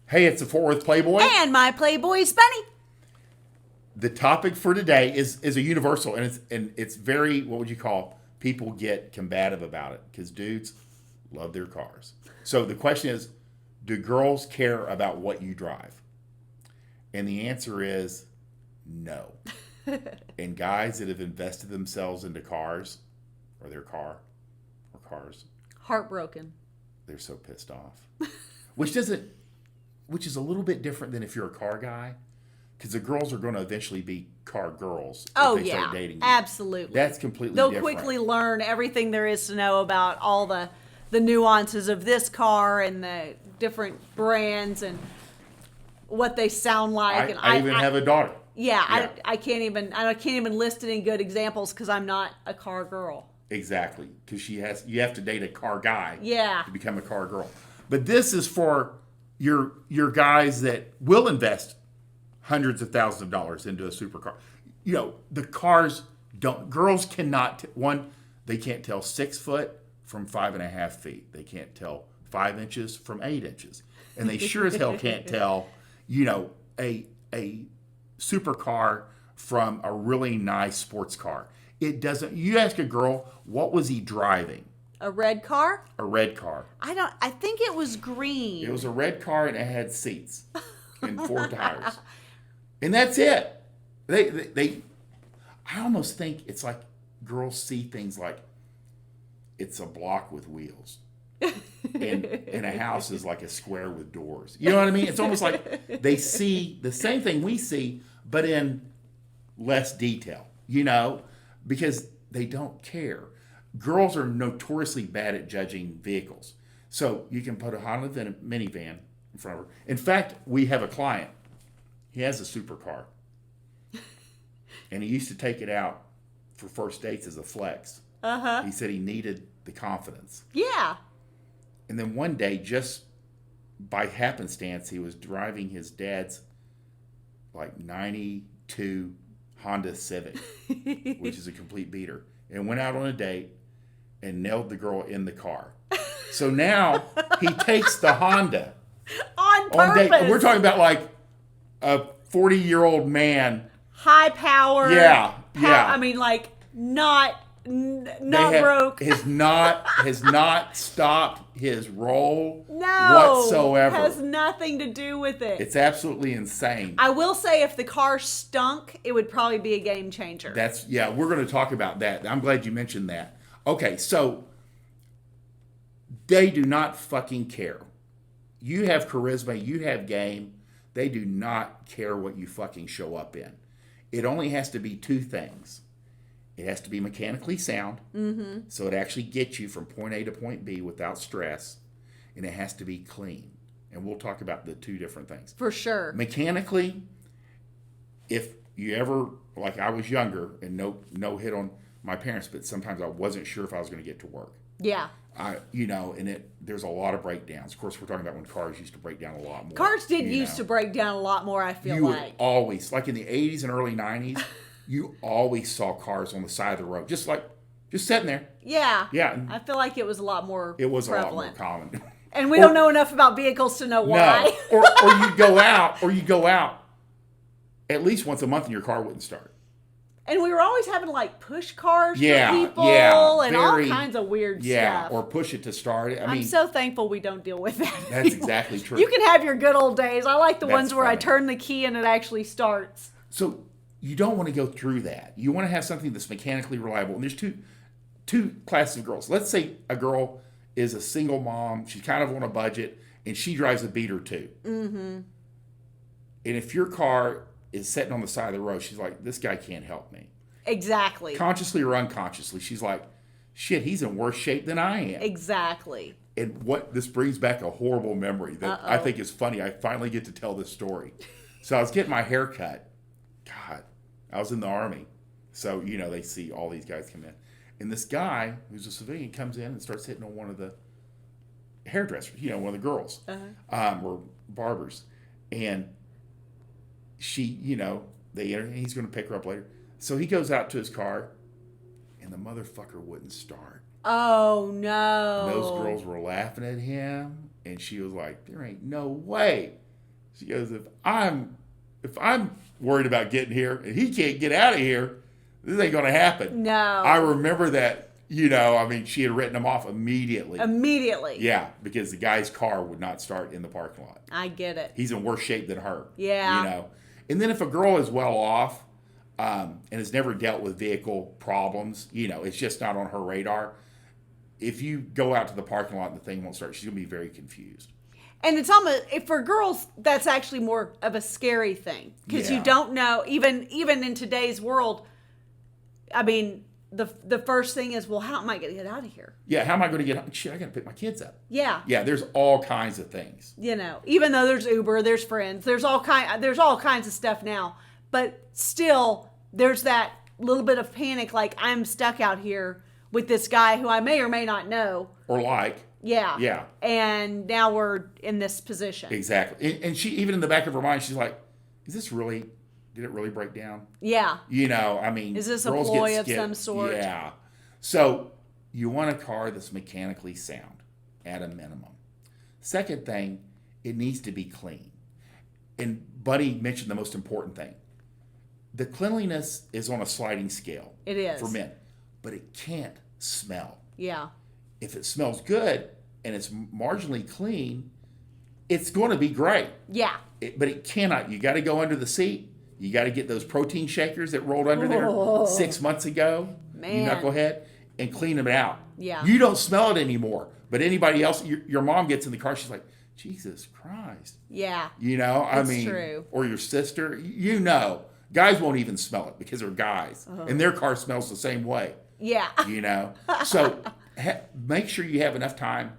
Hey, it's the Fort Worth Playboy. And my Playboys Bunny. The topic for today is a universal, and it's very, what would you call, people get combative about it because dudes love their cars. So the question is, do girls care about what you drive? And the answer is no. And guys that have invested themselves into cars or their car or cars, Heartbroken. they're so pissed off. Which is a little bit different than if you're a car guy, because the girls are going to eventually be car girls if they start dating you. Absolutely. That's completely They'll different. quickly learn everything there is to know about all the nuances of this car and the different brands and what they sound like. I even have a daughter. Yeah. I can't even list it in good examples because I'm not a car girl. Exactly, because you have to date a car guy to become a car girl. But this is for your guys that will invest hundreds of thousands of dollars into a supercar. You know, the cars don't. Girls cannot. They can't tell 6 foot from 5.5 feet. They can't tell 5 inches from 8 inches, and they sure as hell can't tell, a supercar from a really nice sports car. It doesn't. You ask a girl, what was he driving? A red car? A red car. I think it was green. It was a red car and it had seats and 4 tires. And that's it. They I almost think it's like girls see things like it's a block with wheels. And a house is like a square with doors. You know what I mean? It's almost like they see the same thing we see, but in less detail, because they don't care. Girls are notoriously bad at judging vehicles. So you can put a Honda minivan in front of her. In fact, we have a client. He has a supercar. And he used to take it out for first dates as a flex. Uh-huh. He said he needed the confidence. Yeah. And then one day, just by happenstance, he was driving his dad's like 92 Honda Civic, which is a complete beater, and went out on a date and nailed the girl in the car. So now he takes the Honda on purpose. Date. We're talking about like a 40-year-old man. High power. Yeah. I mean, like not broke. Has not stopped his roll whatsoever. Has nothing to do with it. It's absolutely insane. I will say if the car stunk, it would probably be a game changer. We're going to talk about that. I'm glad you mentioned that. Okay, so they do not fucking care. You have charisma, you have game. They do not care what you fucking show up in. It only has to be 2 things. It has to be mechanically sound, so it actually gets you from point A to point B without stress, and it has to be clean. And we'll talk about the 2 different things. For sure. Mechanically, if you ever, like I was younger, and no hit on my parents, but sometimes I wasn't sure if I was going to get to work. Yeah. There's a lot of breakdowns. Of course, we're talking about when cars used to break down a lot more. Cars used to break down a lot more, I feel like. You would always, like in the 80s and early 90s, you always saw cars on the side of the road, just sitting there. Yeah. Yeah. I feel like it was a lot more prevalent. It was a lot more common. And we don't know enough about vehicles to know why. No. Or you go out at least once a month and your car wouldn't start. And we were always having like push cars for people and all kinds of weird stuff. Yeah, or push it to start. I'm so thankful we don't deal with that That's anymore. exactly true. You can have your good old days. I like the ones where I turn the key and it actually starts. So you don't want to go through that. You want to have something that's mechanically reliable. And there's two classes of girls. Let's say a girl is a single mom. She's kind of on a budget, and she drives a beater too. Mm-hmm. And if your car is sitting on the side of the road, she's like, this guy can't help me. Exactly. Consciously or unconsciously, she's like, shit, he's in worse shape than I am. Exactly. And this brings back a horrible memory that I think is funny. I finally get to tell this story. So I was getting my hair cut. God, I was in the Army. So, they see all these guys come in. And this guy, who's a civilian, comes in and starts hitting on one of the hairdressers, one of the girls, or barbers. And she, they enter, and he's going to pick her up later. So he goes out to his car, and the motherfucker wouldn't start. Oh, no. And those girls were laughing at him, and she was like, there ain't no way She goes, if I'm worried about getting here and he can't get out of here, this ain't gonna happen. No. I remember that, you know, I mean, she had written him off immediately. Immediately. Yeah, because the guy's car would not start in the parking lot. I get it. He's in worse shape than her. Yeah. You know. And then if a girl is well off and has never dealt with vehicle problems, you know, it's just not on her radar. If you go out to the parking lot and the thing won't start, she's going to be very confused. And it's almost, for girls, that's actually more of a scary thing. Because you don't know, even in today's world, I mean, the first thing is, well, how am I going to get out of here? Yeah, how am I going to get, shit, I got to pick my kids up. Yeah. Yeah, there's all kinds of things. You know, even though there's Uber, there's Friends, there's all kinds of stuff now. But still, there's that little bit of panic, like, I'm stuck out here with this guy who I may or may not know. Or like. Yeah. Yeah. And now we're in this position. Exactly. And she, even in the back of her mind, she's like, is this really, did it really break down? Yeah. You know, I mean. Is this a ploy of some sort? Yeah. So you want a car that's mechanically sound at a minimum. Second thing, it needs to be clean. And Buddy mentioned the most important thing. The cleanliness is on a sliding scale. It is. For men. But it can't smell. Yeah. If it smells good and it's marginally clean, it's going to be great. Yeah. But it cannot. You got to go under the seat. You got to get those protein shakers that rolled under there 6 months ago. Man. You knucklehead. And clean them out. Yeah. You don't smell it anymore. But anybody else, your mom gets in the car, she's like, Jesus Christ. Yeah. You know, I mean. True. Or your sister. You know. Guys won't even smell it because they're guys. And their car smells the same way. Yeah. You know. So make sure you have enough time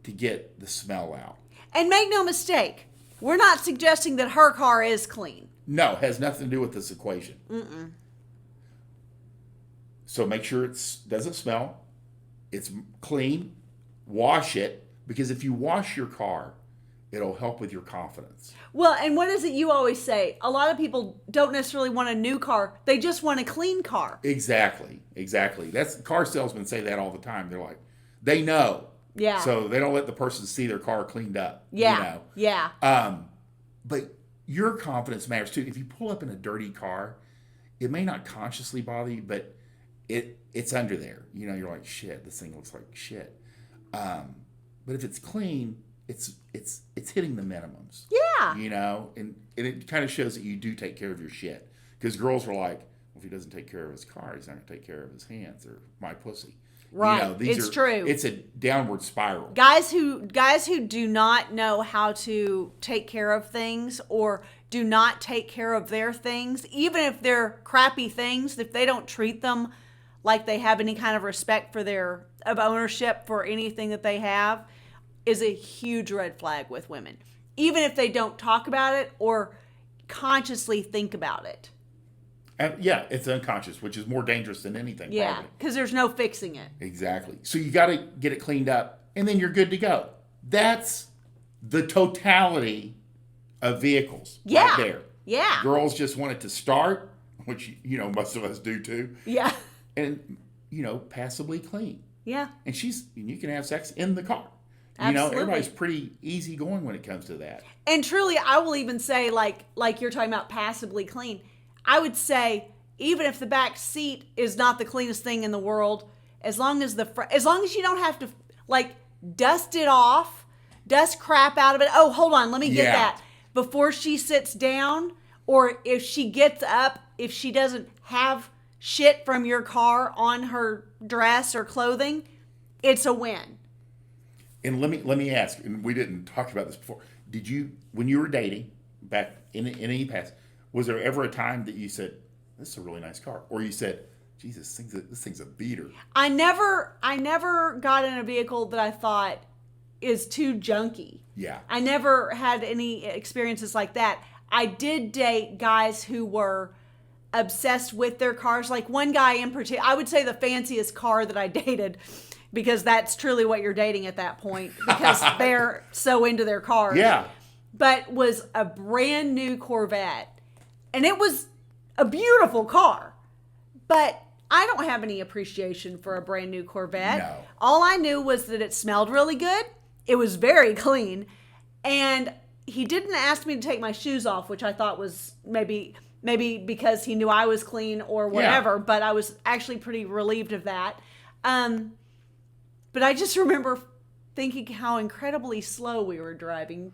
to get the smell out. And make no mistake, we're not suggesting that her car is clean. No, it has nothing to do with this equation. So make sure it doesn't smell. It's clean. Wash it. Because if you wash your car, it'll help with your confidence. Well, and what is it you always say? A lot of people don't necessarily want a new car. They just want a clean car. Exactly. That's car salesmen say that all the time. They're like, they know. Yeah. So they don't let the person see their car cleaned up. Yeah. You know? Yeah. But your confidence matters too. If you pull up in a dirty car, it may not consciously bother you, but it's under there. You know, you're like, shit, this thing looks like shit. But if it's clean, it's hitting the minimums. Yeah. You know, and it kind of shows that you do take care of your shit. Because girls are like, well, if he doesn't take care of his car, he's not going to take care of his hands or my pussy. Right. You know, it's true. It's a downward spiral. Guys who do not know how to take care of things or do not take care of their things, even if they're crappy things, if they don't treat them like they have any kind of respect for of ownership for anything that they have, is a huge red flag with women. Even if they don't talk about it or consciously think about it. And yeah, it's unconscious, which is more dangerous than anything. Yeah, probably. because there's no fixing it. Exactly. So you got to get it cleaned up, and then you're good to go. That's the totality of vehicles. Yeah. Right there. Yeah. Girls just want it to start, which, you know, most of us do too. Yeah. And, you know, passably clean. Yeah. And you can have sex in the car. You Absolutely. know, everybody's pretty easy going when it comes to that. And truly, I will even say, like you're talking about passably clean, I would say, even if the back seat is not the cleanest thing in the world, as long as you don't have to, like, dust it off, dust crap out of it. Oh, hold on, let me get that. Before she sits down, or if she gets up, if she doesn't have shit from your car on her dress or clothing, it's a win. And let me ask, and we didn't talk about this before. Did you, when you were dating back in any past, was there ever a time that you said, "This is a really nice car," or you said, "Jesus, this thing's a beater"? I never got in a vehicle that I thought is too junky. Yeah. I never had any experiences like that. I did date guys who were obsessed with their cars. Like one guy in particular, I would say the fanciest car that I dated, because that's truly what you're dating at that point, because they're so into their cars. Yeah. But was a brand new Corvette. And it was a beautiful car. But I don't have any appreciation for a brand new Corvette. No. All I knew was that it smelled really good. It was very clean. And he didn't ask me to take my shoes off, which I thought was maybe because he knew I was clean or whatever, but I was actually pretty relieved of that. But I just remember thinking how incredibly slow we were driving.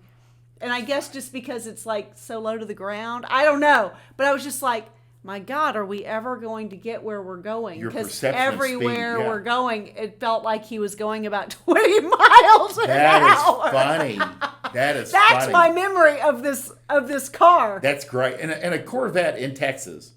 And I guess just because it's like so low to the ground, I don't know. But I was just like, my God, are we ever going to get where we're going? Because everywhere we're going, it felt like he was going about 20 miles an hour. Funny. That's funny. My memory of this car. That's great. And a Corvette in Texas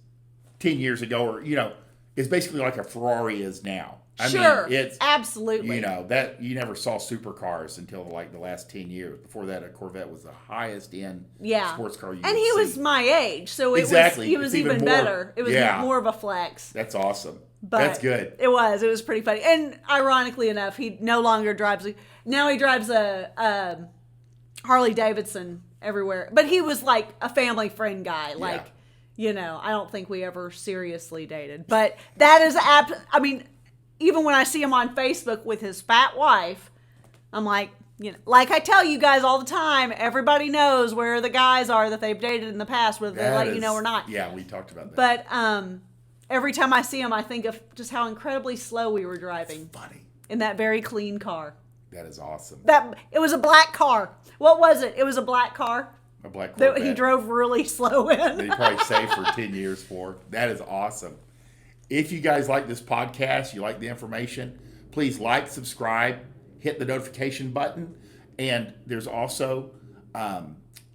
10 years ago, or is basically like a Ferrari is now. I mean, it's absolutely. That you never saw supercars until like the last 10 years. Before that, a Corvette was the highest end sports car you could see. And he was my age, so he was even better. It was more of a flex. That's awesome. But that's good. It was pretty funny. And ironically enough, he no longer drives. Now he drives a Harley Davidson everywhere. But he was like a family friend guy. Like, I don't think we ever seriously dated. But that is even when I see him on Facebook with his fat wife, I'm like, like I tell you guys all the time, everybody knows where the guys are that they've dated in the past, whether they let you know or not. Yeah, we talked about that. But every time I see him, I think of just how incredibly slow we were driving. That's funny. In that very clean car. That is awesome. It was a black car. What was it? It was a black car. A black Corvette. That he drove really slow in. That he probably saved for 10 years for. That is awesome. If you guys like this podcast, you like the information, please like, subscribe, hit the notification button. And there's also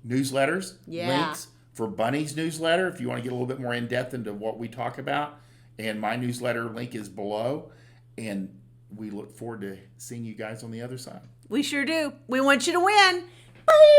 newsletters, links for Bunny's newsletter if you want to get a little bit more in-depth into what we talk about. And my newsletter link is below. And we look forward to seeing you guys on the other side. We sure do. We want you to win. Bye!